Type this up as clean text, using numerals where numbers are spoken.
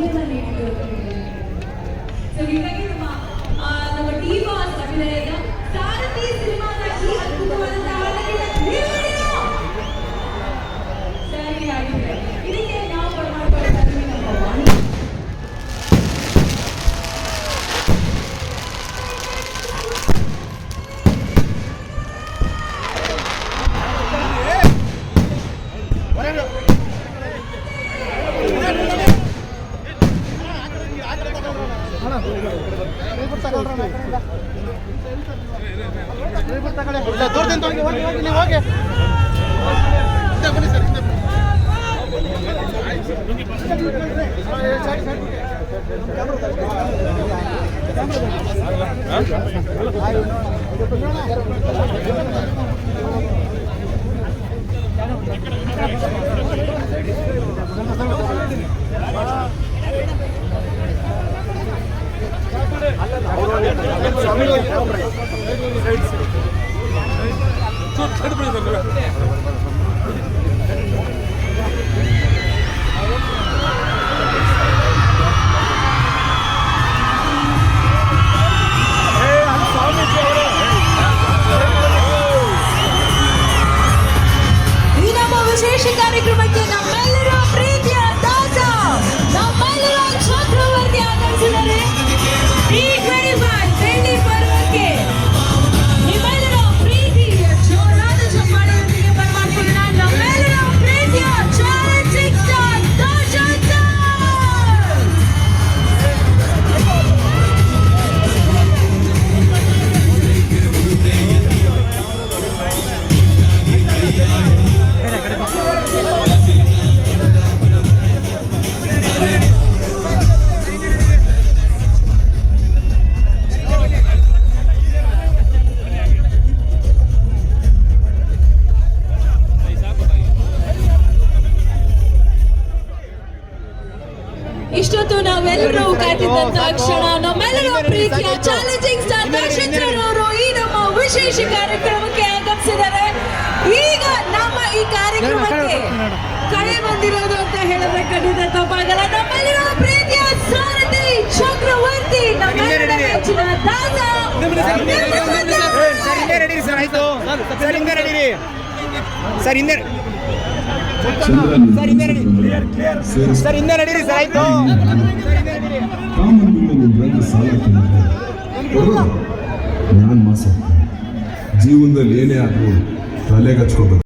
ಧೈರ್ಯನ ನೀಡಿದ್ರು. ಸೊ ಹೀಗಾಗಿ ನಮ್ಮ ಟೀಮ್ ಅಭಿನಯದ ಸಾರಥಿ ಸಿನಿಮಾದ ಈ ಅದ್ಭುತವಾದಂತಹ ಹಾಡನ್ನ ಸರಿ ಆಗಿದೆ. ಇದಕ್ಕೆ ನಾವು ಕೊಡ್ತಾ ನಮ್ಮ ವಾಣಿ ವಿಶೇಷ ಕಾರ್ಯಕ್ರಮಕ್ಕೆ ನಮ್ಮೆಲ್ಲರ ಪ್ರೀತಿಯ ತಾತ ನಮ್ಮೆಲ್ಲರ ಚಕ್ರವರ್ತಿ ಆಗಮಿಸಿದ್ದಾರೆ. ಬೆಳ್ಳಿ ಪರ್ವಕ್ಕೆ ನಿಮ್ಮೆಲ್ಲರ ಪ್ರೀತಿಯ ಜೋರಾದ ಚಪ್ಪಾಳೆಯೊಂದಿಗೆ ಬರಮಾಡ್ಕೊಳ್ಳೋಣ. ನಮ್ಮೆಲ್ಲರ ಪ್ರೀತಿಯ ಚಾಲೆಂಜಿಂಗ್ ಸ್ಟಾರ್ ದರ್ಶನ್ ಸರ್. ಇಷ್ಟೊತ್ತು ನಾವೆಲ್ಲರೂ ಕಾಯ್ತಿದ್ದಂತಹ ಕ್ಷಣ ನಮ್ಮೆಲ್ಲರ ಪ್ರೀತಿಯ ಚಾಲೆಂಜಿಂಗ್ ಸ್ಟಾರ್ ದರ್ಶನ್ ಸರ್ ಅವರು ಈ ನಮ್ಮ ವಿಶೇಷ ಕಾರ್ಯಕ್ರಮಕ್ಕೆ ಆಗಮಿಸಿದ್ದಾರೆ. ಈಗ ನಮ್ಮ ಈ ಕಾರ್ಯಕ್ರಮಕ್ಕೆ ಕಳೆ ಬಂದಿರೋದು ಅಂತ ಹೇಳಿದ್ರೆ ಖಂಡಿತ ತಪ್ಪಾಗಲ್ಲ. ನಮ್ಮೆಲ್ಲರ ಪ್ರೀತಿಯ ಸಾರಥಿ ಚಕ್ರವರ್ತಿ ನಮ್ಮೆಲ್ಲರ ನೆಚ್ಚಿನ ತಾತ ಜೀವನದಲ್ಲಿ ಏನೇ ಆದ್ರೂ ತಲೆಗೆ ಹಚ್ಕೋಬೇಕು.